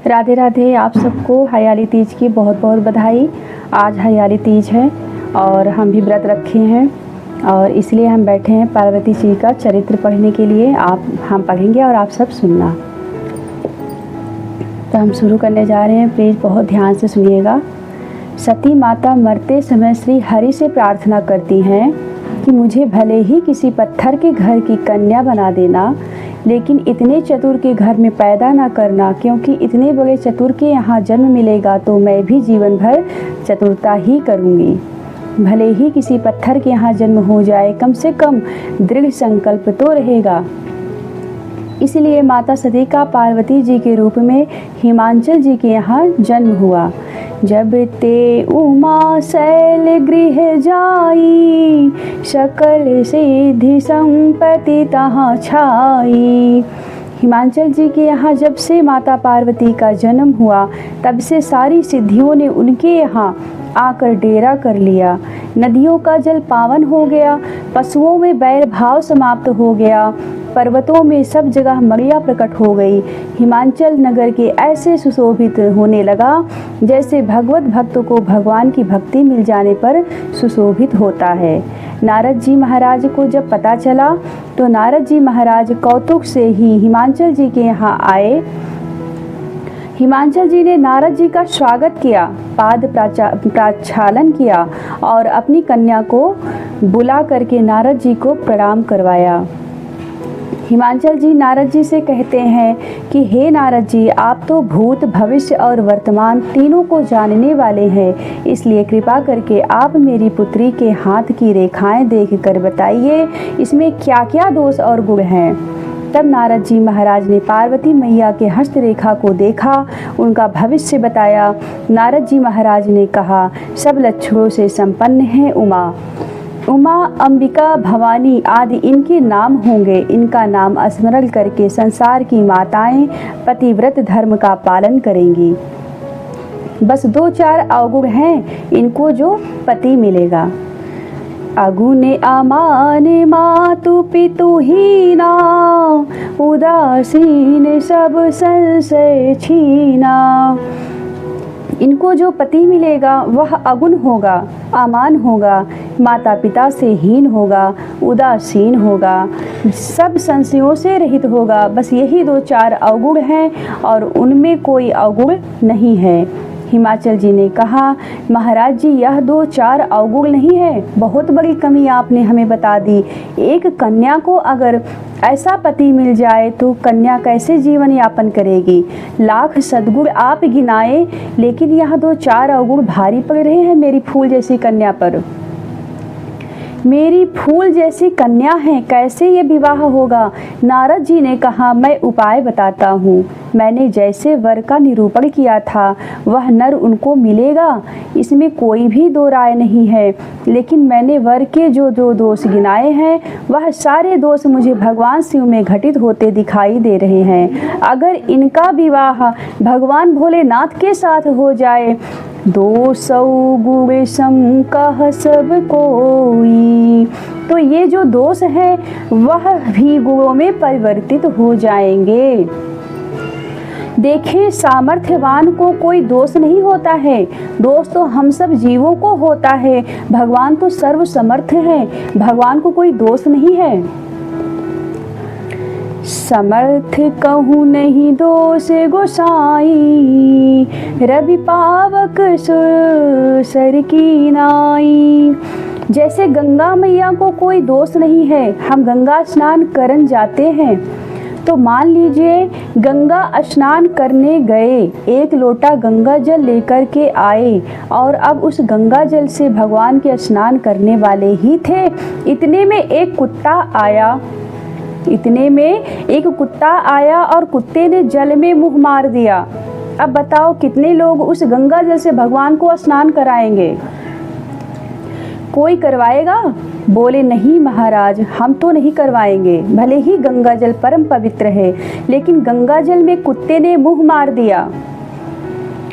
राधे राधे। आप सबको हरियाली तीज की बहुत बहुत बधाई। आज हरियाली तीज है और हम भी व्रत रखे हैं और इसलिए हम बैठे हैं पार्वती जी का चरित्र पढ़ने के लिए। हम पढ़ेंगे और आप सब सुनना। तो हम शुरू करने जा रहे हैं, प्लीज़ बहुत ध्यान से सुनिएगा। सती माता मरते समय श्री हरि से प्रार्थना करती हैं कि मुझे भले ही किसी पत्थर के घर की कन्या बना देना, लेकिन इतने चतुर के घर में पैदा ना करना, क्योंकि इतने बड़े चतुर के यहाँ जन्म मिलेगा तो मैं भी जीवन भर चतुरता ही करूँगी। भले ही किसी पत्थर के यहाँ जन्म हो जाए, कम से कम दृढ़ संकल्प तो रहेगा। इसलिए माता सती का पार्वती जी के रूप में हिमांचल जी के यहाँ जन्म हुआ। जब ते उमा शैल गृह जाई, सकल सिद्धि संपत्ति तहाँ छाई। हिमांचल जी के यहाँ जब से माता पार्वती का जन्म हुआ, तब से सारी सिद्धियों ने उनके यहाँ आकर डेरा कर लिया। नदियों का जल पावन हो गया, पशुओं में बैर भाव समाप्त हो गया, पर्वतों में सब जगह मड़िया प्रकट हो गई। हिमांचल नगर के ऐसे सुशोभित होने लगा जैसे भगवत भक्त को भगवान की भक्ति मिल जाने पर सुशोभित होता है। नारद जी महाराज को जब पता चला तो नारद जी महाराज कौतुक से ही हिमांचल जी के यहाँ आए। हिमांचल जी ने नारद जी का स्वागत किया, पाद प्रक्षालन किया और अपनी कन्या को बुला करके नारद जी को प्रणाम करवाया। हिमांचल जी नारद जी से कहते हैं कि हे नारद जी, आप तो भूत भविष्य और वर्तमान तीनों को जानने वाले हैं, इसलिए कृपा करके आप मेरी पुत्री के हाथ की रेखाएं देखकर बताइए, इसमें क्या क्या दोष और गुण हैं। तब नारद जी महाराज ने पार्वती मैया के हस्तरेखा को देखा, उनका भविष्य बताया। नारद जी महाराज ने कहा, सब लक्षणों से संपन्न है उमा, अंबिका, भवानी आदि इनके नाम होंगे। इनका नाम स्मरण करके संसार की माताएं पतिव्रत धर्म का पालन करेंगी। बस 2-4 अवगुण हैं इनको जो पति मिलेगा। अगुने अमाने मातु पितु हीना, उदासीन सब संशय छीना। इनको जो पति मिलेगा वह अगुण होगा, अमान होगा, माता पिता से हीन होगा, उदासीन होगा, सब संशयों से रहित होगा। बस यही 2-4 अवगुण हैं और उनमें कोई अवगुण नहीं है। हिमाचल जी ने कहा, महाराज जी यह 2-4 अवगुण नहीं है, बहुत बड़ी कमी आपने हमें बता दी। एक कन्या को अगर ऐसा पति मिल जाए तो कन्या कैसे जीवन यापन करेगी। लाख सद्गुण आप गिनाए, लेकिन यह 2-4 अवगुण भारी पड़ रहे हैं मेरी फूल जैसी कन्या पर। मेरी फूल जैसी कन्या है, कैसे ये विवाह होगा। नारद जी ने कहा, मैं उपाय बताता हूँ। मैंने जैसे वर का निरूपण किया था वह नर उनको मिलेगा, इसमें कोई भी दो राय नहीं है। लेकिन मैंने वर के जो 2 दोष गिनाए हैं वह सारे दोष मुझे भगवान शिव में घटित होते दिखाई दे रहे हैं। अगर इनका विवाह भगवान भोलेनाथ के साथ हो जाए, 200 गुण सम कह सब कोई, तो ये जो दोष है वह भी गुणों में परिवर्तित हो जाएंगे। देखें, सामर्थ्यवान को कोई दोष नहीं होता है, दोष तो हम सब जीवों को होता है। भगवान तो सर्व समर्थ है, भगवान को कोई दोष नहीं है। समर्थ कहूँ नहीं दोष गोसाई, रवि पावक सर की नाई। जैसे गंगा मैया को कोई दोष नहीं है, हम गंगा स्नान करन जाते हैं तो मान लीजिए गंगा स्नान करने गए, 1 लोटा गंगा जल लेकर के आए और अब उस गंगा जल से भगवान के स्नान करने वाले ही थे। इतने में एक कुत्ता आया और कुत्ते ने जल में मुँह मार दिया। अब बताओ कितने लोग उस गंगा जल से भगवान को स्नान कराएंगे। कोई करवाएगा? बोले नहीं महाराज, हम तो नहीं करवाएंगे। भले ही गंगा जल परम पवित्र है, लेकिन गंगा जल में कुत्ते ने मुँह मार दिया,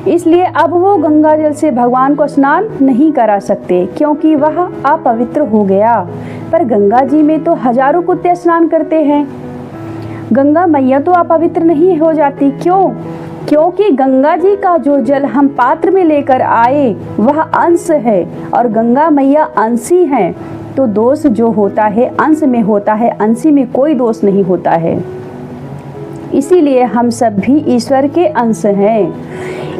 इसलिए अब वो गंगा जल से भगवान को स्नान नहीं करा सकते, क्योंकि वह अपवित्र हो गया। पर गंगा जी में तो हजारों कुत्ते स्नान करते हैं, गंगा मैया तो अपवित्र नहीं हो जाती। क्यों? क्योंकि गंगा जी का जो जल हम पात्र में लेकर आए वह अंश है और गंगा मैया अंशी हैं, तो दोष जो होता है अंश में होता है, अंशी में कोई दोष नहीं होता है। इसीलिए हम सब भी ईश्वर के अंश हैं।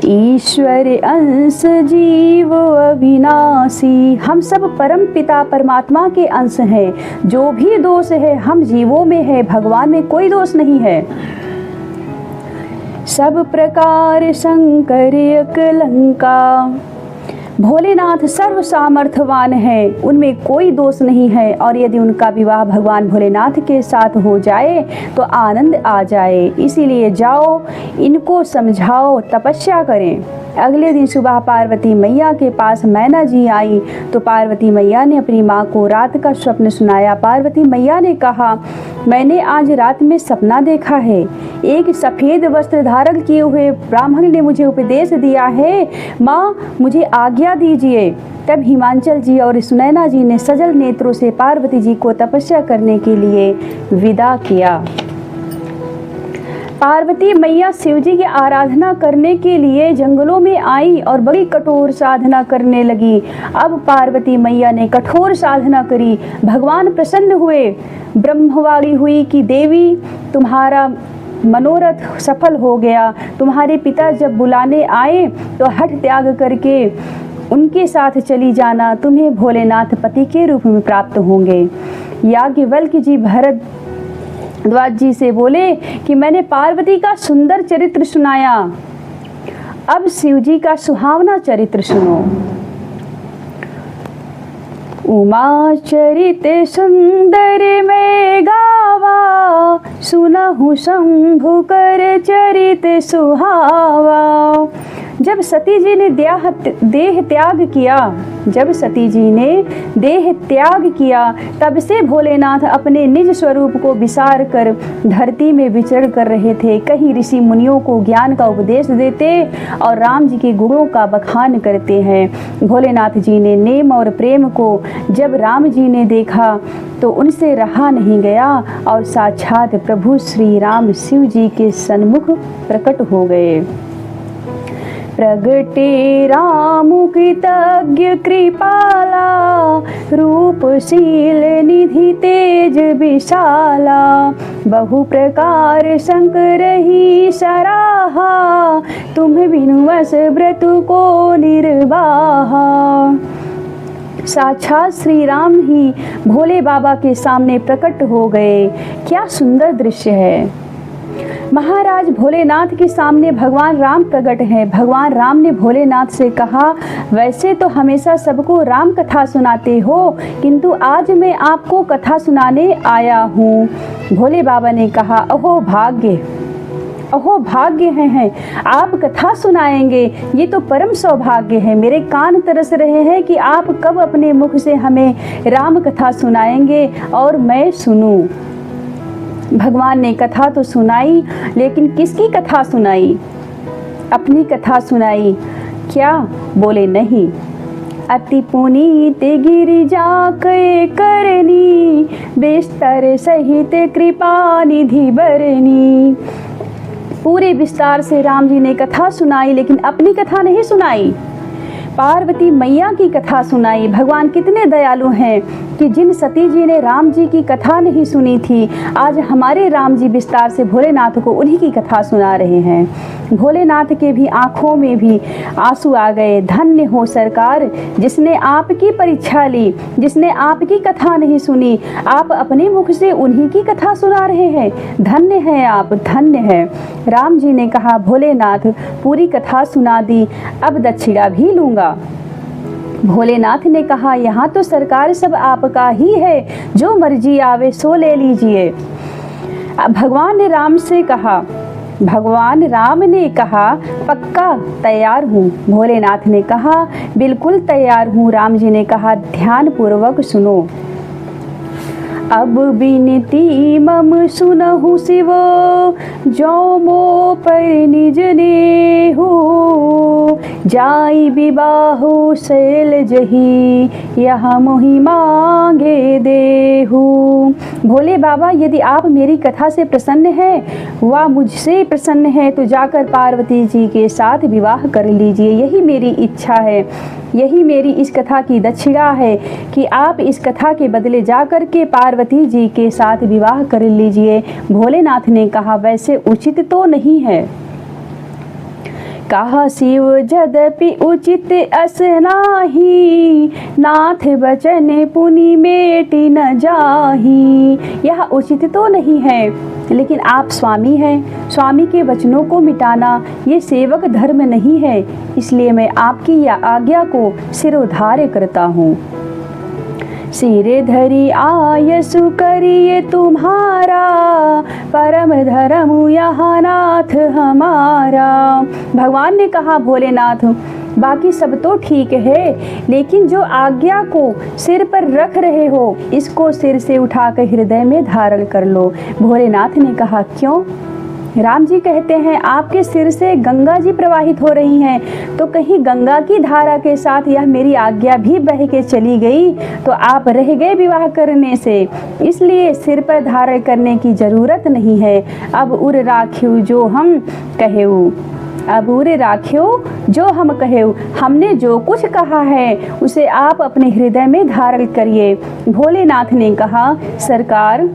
ईश्वर अंश जीव अविनाशी, हम सब परम पिता परमात्मा के अंश हैं। जो भी दोष है हम जीवों में है, भगवान में कोई दोष नहीं है। सब प्रकार शंकर अकलंका, भोलेनाथ सर्व सामर्थ्यवान है, उनमें कोई दोष नहीं है। और यदि उनका विवाह भगवान भोलेनाथ के साथ हो जाए तो आनंद आ जाए। इसीलिए जाओ, इनको समझाओ, तपस्या करें। अगले दिन सुबह पार्वती मैया के पास मैना जी आई तो पार्वती मैया ने अपनी माँ को रात का स्वप्न सुनाया। पार्वती मैया ने कहा, मैंने आज रात में सपना देखा है, एक सफ़ेद वस्त्र धारण किए हुए ब्राह्मण ने मुझे उपदेश दिया है, माँ मुझे आज्ञा दीजिए। तब हिमांचल जी और सुनैना जी ने सजल नेत्रों से पार्वती जी को तपस्या करने के लिए विदा किया। पार्वती मैया शिव जी की आराधना करने के लिए जंगलों में आई और बड़ी कठोर साधना करने लगी। अब पार्वती मैया ने कठोर साधना करी, भगवान प्रसन्न हुए। ब्रह्मवाणी हुई कि देवी तुम्हारा मनोरथ सफल हो गया। तुम्हारे पिता जब बुलाने आए तो हठ त्याग करके उनके साथ चली जाना, तुम्हें भोलेनाथ पति के रूप में प्राप्त होंगे। याज्ञवल्क्य जी भरद्वाज जी से बोले कि मैंने पार्वती का सुंदर चरित्र सुनाया, अब शिव जी का सुहावना चरित्र सुनो। उमा चरित सुंदर में गावा, सुनहु शंभु कर चरित सुहावा। जब सती जी ने देह त्याग किया, तब से भोलेनाथ अपने निज स्वरूप को विसार कर धरती में विचरण कर रहे थे। कहीं ऋषि मुनियों को ज्ञान का उपदेश देते और राम जी के गुणों का बखान करते हैं। भोलेनाथ जी ने नेम और प्रेम को जब राम जी ने देखा तो उनसे रहा नहीं गया और साक्षात प्रभु श्री राम शिव जी के सन्मुख प्रकट हो गए। प्रगटे राम कृतज्ञ कृपाला, रूपशील निधि तेज विशाला। बहु प्रकार शंकर ही सराहा, तुम बिनु वस व्रत को निर्वाहा। साक्षात श्री राम ही भोले बाबा के सामने प्रकट हो गए। क्या सुंदर दृश्य है। महाराज भोलेनाथ के सामने भगवान राम प्रकट हैं। भगवान राम ने भोलेनाथ से कहा, वैसे तो हमेशा सबको राम कथा सुनाते हो, किंतु आज मैं आपको कथा सुनाने आया हूँ। भोले बाबा ने कहा, अहो भाग्य हैं, आप कथा सुनाएंगे, ये तो परम सौभाग्य है। मेरे कान तरस रहे हैं कि आप कब अपने मुख से हमें राम कथा सुनाएंगे और मैं सुनूं। भगवान ने कथा तो सुनाई, लेकिन किसकी कथा सुनाई? अपनी कथा सुनाई। क्या? बोले नहीं। अति पुनीत गिरिजा के करनी, बिस्तर सहित कृपा निधि बरनी। पूरे विस्तार से राम जी ने कथा सुनाई, लेकिन अपनी कथा नहीं सुनाई, पार्वती मैया की कथा सुनाई। भगवान कितने दयालु हैं कि जिन सती जी ने राम जी की कथा नहीं सुनी थी, आज हमारे राम जी विस्तार से भोलेनाथ को उन्हीं की कथा सुना रहे हैं। भोलेनाथ के भी आँखों में भी आंसू आ गए। धन्य हो सरकार, जिसने आपकी परीक्षा ली, जिसने आपकी कथा नहीं सुनी, आप अपने मुख से उन्हीं की कथा सुना रहे हैं। धन्य है आप, धन्य है। राम जी ने कहा, भोलेनाथ पूरी कथा सुना दी, अब दक्षिणा भी लूँगा। भोलेनाथ ने कहा, यहाँ तो सरकार सब आपका ही है, जो मर्जी आवे सो ले लीजिए। भगवान राम ने कहा, पक्का तैयार हूँ। भोलेनाथ ने कहा, बिल्कुल तैयार हूँ। राम जी ने कहा, ध्यान पूर्वक सुनो। अब बिनती मम सुनहु शिवो, जो मो पर निज नेहु। जाई विबाहु शैल जही, यह मोहि मांगे देहु। भोले बाबा, यदि आप मेरी कथा से प्रसन्न हैं व मुझसे प्रसन्न हैं तो जाकर पार्वती जी के साथ विवाह कर लीजिए। यही मेरी इच्छा है, यही मेरी इस कथा की दक्षिणा है कि आप इस कथा के बदले जाकर के पार्वती जी के साथ विवाह कर लीजिए। भोलेनाथ ने कहा, वैसे उचित तो नहीं है। कहा शिव, यद्यपि उचित अस नाही, नाथ बचन पुनि मेटि न जाही। यह उचित तो नहीं है, लेकिन आप स्वामी हैं, स्वामी के वचनों को मिटाना ये सेवक धर्म नहीं है, इसलिए मैं आपकी यह आज्ञा को सिरोधार्य करता हूँ। सिरे धरी आयसु करिए तुम्हारा, परम धर्म यहाँ नाथ हमारा। भगवान ने कहा, भोलेनाथ बाकी सब तो ठीक है, लेकिन जो आज्ञा को सिर पर रख रहे हो इसको सिर से उठाकर हृदय में धारण कर लो। भोलेनाथ ने कहा, क्यों? राम जी कहते हैं, आपके सिर से गंगा जी प्रवाहित हो रही हैं, तो कहीं गंगा की धारा के साथ यह मेरी आज्ञा भी बह के चली गई तो आप रह गए विवाह करने से, इसलिए सिर पर धारण करने की जरूरत नहीं है। अब उर राख्यू जो हम कहेऊ, अब उरे राख्यो जो हम कहेऊ, हमने जो कुछ कहा है उसे आप अपने हृदय में धारण करिए। भोलेनाथ ने कहा, सरकार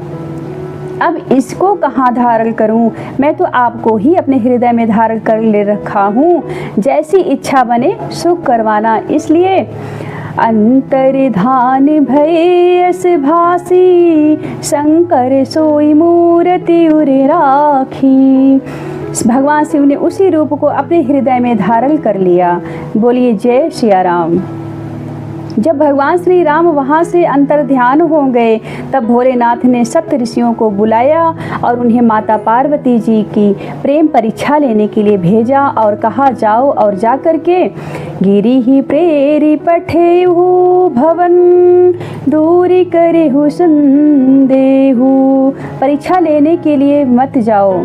अब इसको कहाँ धारण करूं? मैं तो आपको ही अपने हृदय में धारण कर ले रखा हूँ, जैसी इच्छा बने सुख करवाना। इसलिए अंतर्धान भयस भासी, शंकर सोई मूर्ति उरे राखी। भगवान शिव ने उसी रूप को अपने हृदय में धारण कर लिया। बोलिए जय सिया राम। जब भगवान श्री राम वहाँ से अंतर्ध्यान हो गए तब भोलेनाथ ने सप्त ऋषियों को बुलाया और उन्हें माता पार्वती जी की प्रेम परीक्षा लेने के लिए भेजा और कहा, जाओ और जा कर के गिरी ही प्रेरी पठेहु भवन, दूरी करेहु संदेहु। परीक्षा लेने के लिए मत जाओ,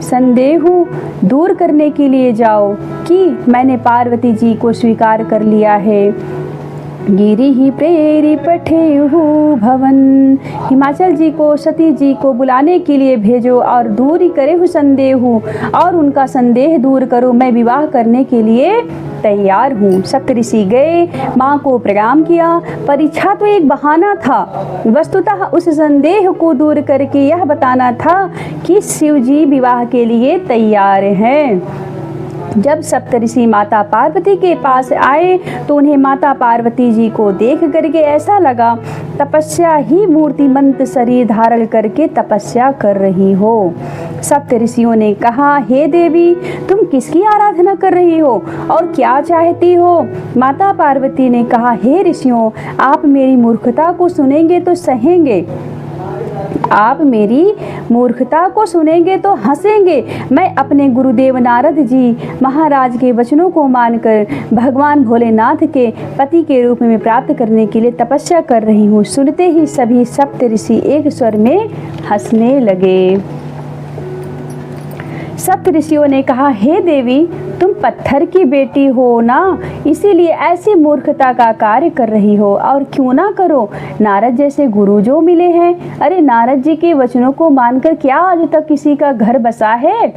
संदेह दूर करने के लिए जाओ कि मैंने पार्वती जी को स्वीकार कर लिया है। गिरी ही प्रेरी पठेहु भवन, हिमाचल जी को सती जी को बुलाने के लिए भेजो और दूरी करेहु संदेह, और उनका संदेह दूर करो, मैं विवाह करने के लिए तैयार हूँ। सप्तऋषि गए, माँ को प्रणाम किया। परीक्षा तो एक बहाना था, वस्तुतः उस संदेह को दूर करके यह बताना था कि शिव जी विवाह के लिए तैयार हैं। जब सप्तऋषि माता पार्वती के पास आए तो उन्हें माता पार्वती जी को देख करके ऐसा लगा तपस्या ही मूर्तिमंत शरीर धारण करके तपस्या कर रही हो। सप्तऋषियों ने कहा, हे देवी, तुम किसकी आराधना कर रही हो और क्या चाहती हो? माता पार्वती ने कहा, हे ऋषियों, आप मेरी मूर्खता को सुनेंगे तो सहेंगे, आप मेरी मूर्खता को सुनेंगे तो हंसेंगे। मैं अपने गुरुदेव नारद जी महाराज के वचनों को मानकर भगवान भोलेनाथ के पति के रूप में प्राप्त करने के लिए तपस्या कर रही हूँ। सुनते ही सभी सप्तऋषि एक स्वर में हंसने लगे। सप्तऋषियों ने कहा, हे देवी, तुम पत्थर की बेटी हो ना, इसीलिए ऐसी मूर्खता का कार्य कर रही हो, और क्यों ना करो। नारद जैसे गुरु जो मिले हैं, अरे नारद जी के वचनों को मानकर क्या आज तक किसी का घर बसा है?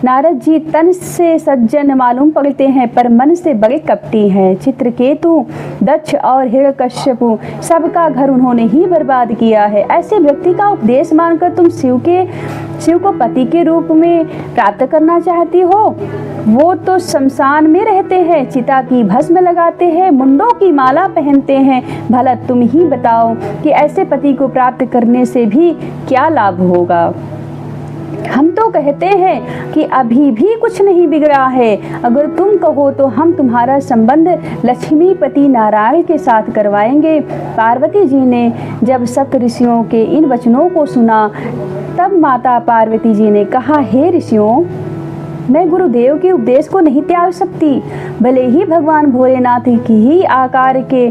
नारद जी तन से सज्जन मालूम पड़ते हैं पर मन से बड़े कपटी हैं। चित्रकेतु, दक्ष और हिरण्यकश्यपु सबका घर उन्होंने ही बर्बाद किया है। ऐसे व्यक्ति का उपदेश मानकर तुम शिव को पति के रूप में प्राप्त करना चाहती हो? वो तो शमशान में रहते हैं, चिता की भस्म लगाते हैं, मुंडों की माला पहनते हैं। भला तुम ही बताओ कि ऐसे पति को प्राप्त करने से भी क्या लाभ होगा? हम तो कहते हैं कि अभी भी कुछ नहीं बिगड़ा है। अगर तुम कहो तो हम तुम्हारा संबंध लक्ष्मीपति नारायण के साथ करवाएंगे। पार्वती जी ने जब सप्तऋषियों के इन वचनों को सुना तब माता पार्वती जी ने कहा, हे ऋषियों, मैं गुरुदेव के उपदेश को नहीं त्याग सकती। भले ही भगवान भोलेनाथ की ही आकार के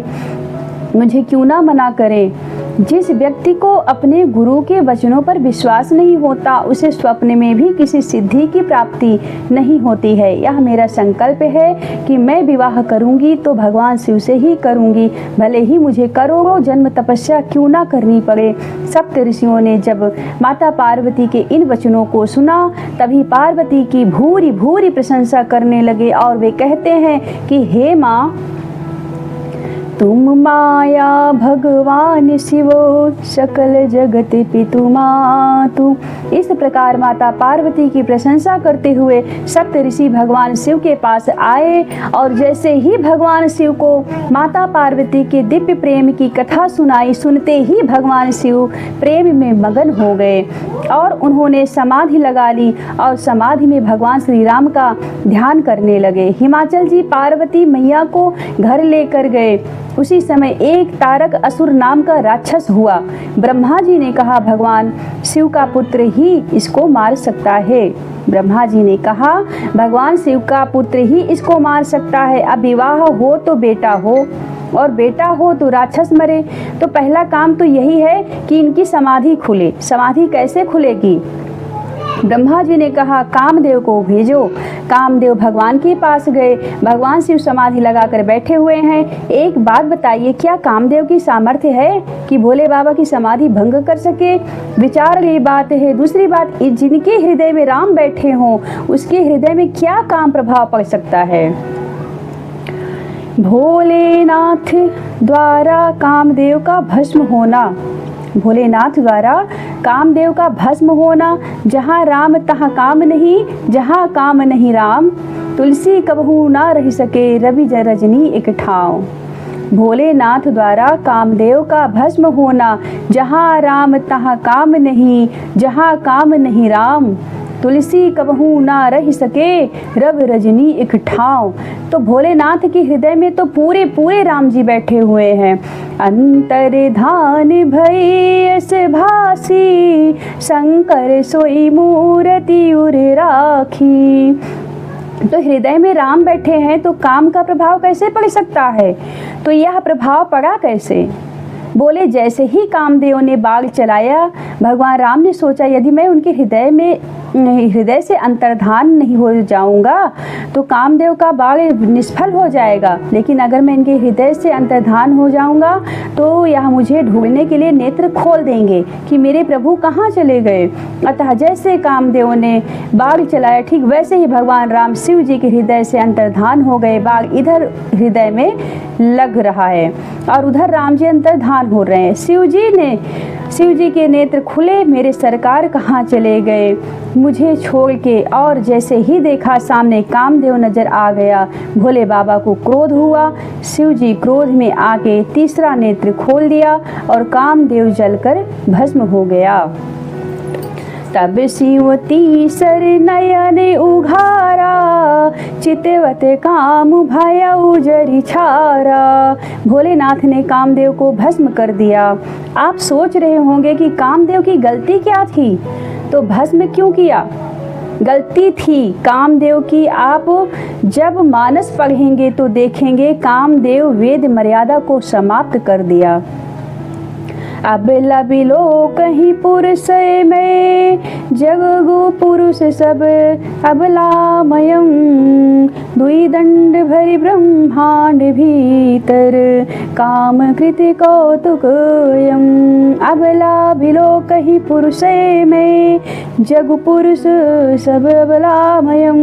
मुझे क्यों ना मना करें। जिस व्यक्ति को अपने गुरु के वचनों पर विश्वास नहीं होता, उसे स्वप्न में भी किसी सिद्धि की प्राप्ति नहीं होती है। यह मेरा संकल्प है कि मैं विवाह करूंगी तो भगवान शिव से ही करूंगी, भले ही मुझे करोड़ों जन्म तपस्या क्यों ना करनी पड़े। सप्त ऋषियों ने जब माता पार्वती के इन वचनों को सुना, तभी पार्वती की भूरी भूरी प्रशंसा करने लगे और वे कहते हैं कि हे माँ, तुम माया भगवान शिवो सकल जगत पितु मातु। इस प्रकार माता पार्वती की प्रशंसा करते हुए सप्त ऋषि भगवान शिव के पास आए और जैसे ही भगवान शिव को माता पार्वती के दिव्य प्रेम की कथा सुनाई, सुनते ही भगवान शिव प्रेम में मगन हो गए और उन्होंने समाधि लगा ली और समाधि में भगवान श्री राम का ध्यान करने लगे। हिमाचल जी पार्वती मैया को घर लेकर गए। उसी समय एक तारक असुर नाम का राक्षस हुआ। ब्रह्मा जी ने कहा, भगवान शिव का पुत्र ही इसको मार सकता है। ब्रह्मा जी ने कहा, भगवान शिव का पुत्र ही इसको मार सकता है। अब विवाह हो तो बेटा हो और बेटा हो तो राक्षस मरे। तो पहला काम तो यही है कि इनकी समाधि खुले। समाधि कैसे खुलेगी? ब्रह्मा जी ने कहा, कामदेव को भेजो। कामदेव भगवान के पास गए। भगवान शिव समाधि लगाकर बैठे हुए हैं। एक बात बताइए, क्या कामदेव की सामर्थ्य है कि भोले बाबा की समाधि भंग कर सके? विचार की बात है। दूसरी बात, जिनके हृदय में राम बैठे हों, उसके हृदय में क्या काम प्रभाव पड़ सकता है? भोलेनाथ द्वारा कामदेव का भस्म होना। भोलेनाथ द्वारा कामदेव का भस्म होना। जहाँ राम तहाँ काम नहीं, जहाँ काम नहीं राम, तुलसी कबहू ना रह सके, रवि रजनी एक ठाव। भोलेनाथ द्वारा कामदेव का भस्म होना। जहाँ राम तहाँ काम नहीं, जहाँ काम नहीं राम, तुलसी कबहू ना रह सके, रवि रजनी एक ठाव। तो भोलेनाथ के हृदय में तो पूरे पूरे राम जी बैठे हुए हैं। अंतर्धान भयस भासी, शंकर सोई मूर्ति उर राखी। तो हृदय में राम बैठे हैं तो काम का प्रभाव कैसे पड़ सकता है? तो यह प्रभाव पड़ा कैसे? बोले, जैसे ही कामदेव ने बाग चलाया, भगवान राम ने सोचा यदि मैं उनके हृदय से अंतर्धान नहीं हो जाऊंगा तो कामदेव का बाग निष्फल हो जाएगा। लेकिन अगर मैं इनके हृदय से अंतर्धान हो जाऊंगा तो यह मुझे ढूंढने के लिए नेत्र खोल देंगे कि मेरे प्रभु कहाँ चले गए। अतः जैसे कामदेव ने बाग चलाया, ठीक वैसे ही भगवान राम शिव जी के हृदय से अंतर्धान हो गए। बाग इधर हृदय में लग रहा है और उधर राम जी अंतर्धान हो रहे हैं। शिव जी के नेत्र खुले, मेरे सरकार कहाँ चले गए मुझे छोड़ के। और जैसे ही देखा सामने कामदेव नजर आ गया, भोले बाबा को क्रोध हुआ। शिव जी क्रोध में आके तीसरा नेत्र खोल दिया और कामदेव जलकर भस्म हो गया। तब शिव तीसर नयन उघारा, चितवत काम भय उजरी छारा। भोलेनाथ ने कामदेव को भस्म कर दिया। आप सोच रहे होंगे कि कामदेव की गलती क्या थी, तो भस्म क्यों किया? गलती थी कामदेव की। आप जब मानस पढ़ेंगे तो देखेंगे कामदेव वेद मर्यादा को समाप्त कर दिया। अबला बिलो कहीं पुरुष में, जगगु पुरुष सब अबलामयम। दुई दंड भरी ब्रह्मांड भीतर, काम कृति कौतुकयम। अबला बिलो कहीं पुरुष में, जग पुरुष सब अबलामयम।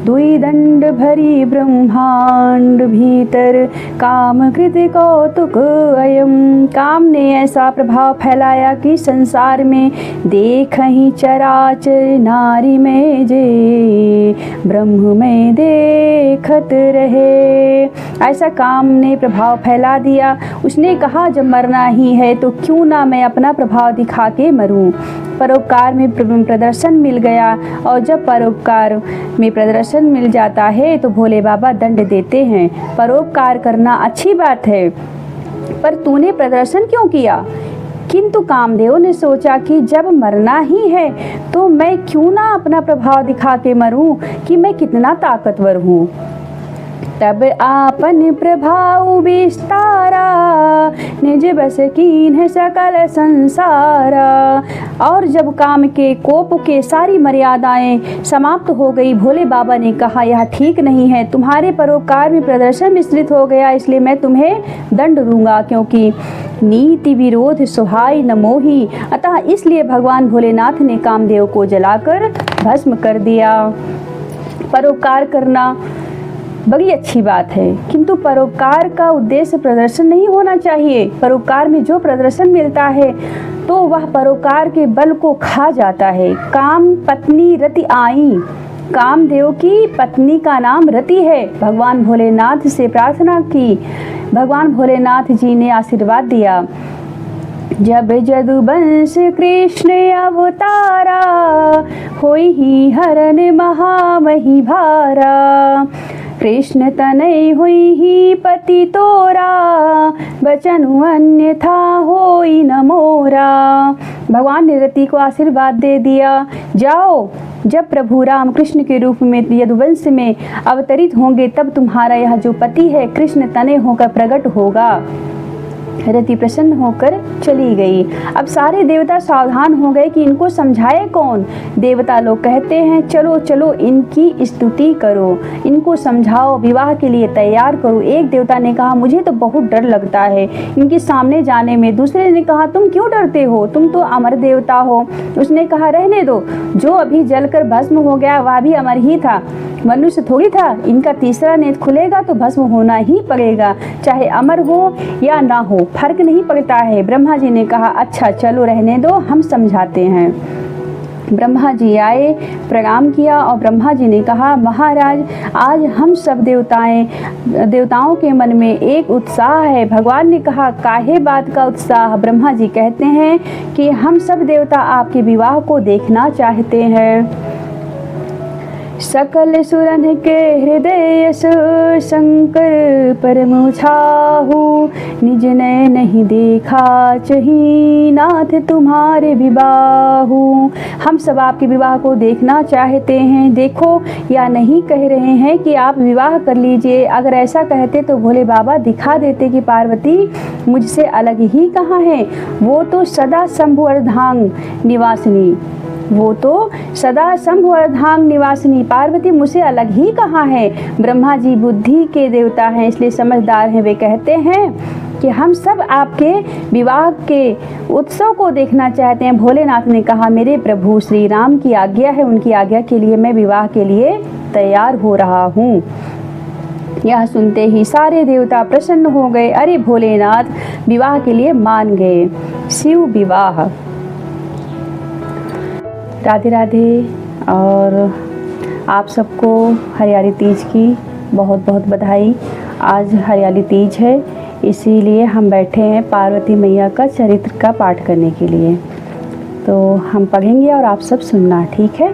दुई दंड भरी ब्रह्मांड भीतर, काम कृति कौतुकयम। काम ने ऐसा प्रभाव फैलाया कि संसार में देखहि चराचर, नारी में जे ब्रह्म में देखत रहे। ऐसा काम ने प्रभाव फैला दिया। उसने कहा जब मरना ही है तो क्यों ना मैं अपना प्रभाव दिखा के मरूं। परोपकार में प्रदर्शन मिल गया और जब परोपकार में प्रदर्शन मिल जाता है तो भोले बाबा दंड देते हैं। परोपकार करना अच्छी बात है, पर तूने प्रदर्शन क्यों किया? किंतु कामदेव ने सोचा कि जब मरना ही है तो मैं क्यों ना अपना प्रभाव दिखा के मरूं कि मैं कितना ताकतवर हूँ। तब आपन प्रभाव विस्तारा, निज बस कीन्ह सकल संसारा। और जब काम के कोप के सारी मर्यादाएं समाप्त हो गई, भोले बाबा ने कहा यह ठीक नहीं है, तुम्हारे परोपकार में प्रदर्शन विस्तृत हो गया, इसलिए मैं तुम्हें दंड दूंगा, क्योंकि नीति विरोध सुहाई न मोही। अतः इसलिए भगवान भोलेनाथ ने कामदेव को जलाकर भस्म कर दिया। परोपकार करना बड़ी अच्छी बात है, किंतु परोपकार का उद्देश्य प्रदर्शन नहीं होना चाहिए। परोपकार में जो प्रदर्शन मिलता है तो वह परोपकार के बल को खा जाता है। काम पत्नी रति आई, कामदेव की पत्नी का नाम रति है। भगवान भोलेनाथ से प्रार्थना की, भगवान भोलेनाथ जी ने आशीर्वाद दिया। जब जदुवंश कृष्ण अवतारा, होई ही हरन महामही भारा। कृष्ण तनय हुई ही पति तोरा, बचनु अन्यथा होई न मोरा। भगवान ने रति को आशीर्वाद दे दिया, जाओ जब प्रभु राम कृष्ण के रूप में यदुवंश में अवतरित होंगे तब तुम्हारा यह जो पति है कृष्ण तनय होकर प्रकट होगा। रति प्रसन्न होकर चली गई। अब सारे देवता सावधान हो गए कि इनको समझाए कौन। देवता लोग कहते हैं चलो चलो इनकी स्तुति करो, इनको समझाओ, विवाह के लिए तैयार करो। एक देवता ने कहा मुझे तो बहुत डर लगता है इनके सामने जाने में। दूसरे ने कहा तुम क्यों डरते हो, तुम तो अमर देवता हो। उसने कहा रहने दो, जो अभी जलकर भस्म हो गया वह भी अमर ही था, मनुष्य थोड़ी था। इनका तीसरा नेत्र खुलेगा तो भस्म होना ही पड़ेगा, चाहे अमर हो या ना हो, फर्क नहीं पड़ता है। ब्रह्मा जी ने कहा अच्छा चलो रहने दो, हम समझाते हैं। ब्रह्मा जी आए, प्रणाम किया और ब्रह्मा जी ने कहा महाराज आज हम सब देवताओं के मन में एक उत्साह है। भगवान ने कहा काहे बात का उत्साह। ब्रह्मा जी कहते हैं कि हम सब देवता आपके विवाह को देखना चाहते हैं। सकल सुरन के हृदय शंकर परम छाहु, निज ने नहीं देखा चही नाथ तुम्हारे विवाहु। हम सब आपके विवाह को देखना चाहते हैं, देखो या नहीं कह रहे हैं कि आप विवाह कर लीजिए। अगर ऐसा कहते तो भोले बाबा दिखा देते कि पार्वती मुझसे अलग ही कहाँ है, वो तो सदा शंभु अर्धांग निवासिनी, वो तो सदा शंभु अर्धांग निवासिनी, पार्वती मुझसे अलग ही कहाँ है। ब्रह्मा जी बुद्धि के देवता हैं इसलिए समझदार हैं। वे कहते हैं कि हम सब आपके विवाह के उत्सव को देखना चाहते हैं। भोलेनाथ ने कहा मेरे प्रभु श्री राम की आज्ञा है, उनकी आज्ञा के लिए मैं विवाह के लिए तैयार हो रहा हूँ। यह सुनते ही सारे देवता प्रसन्न हो गए। अरे भोलेनाथ विवाह के लिए मान गए। शिव विवाह। राधे राधे। और आप सबको हरियाली तीज की बहुत बहुत बधाई। आज हरियाली तीज है इसीलिए हम बैठे हैं पार्वती मैया का चरित्र का पाठ करने के लिए। तो हम पढ़ेंगे और आप सब सुनना, ठीक है।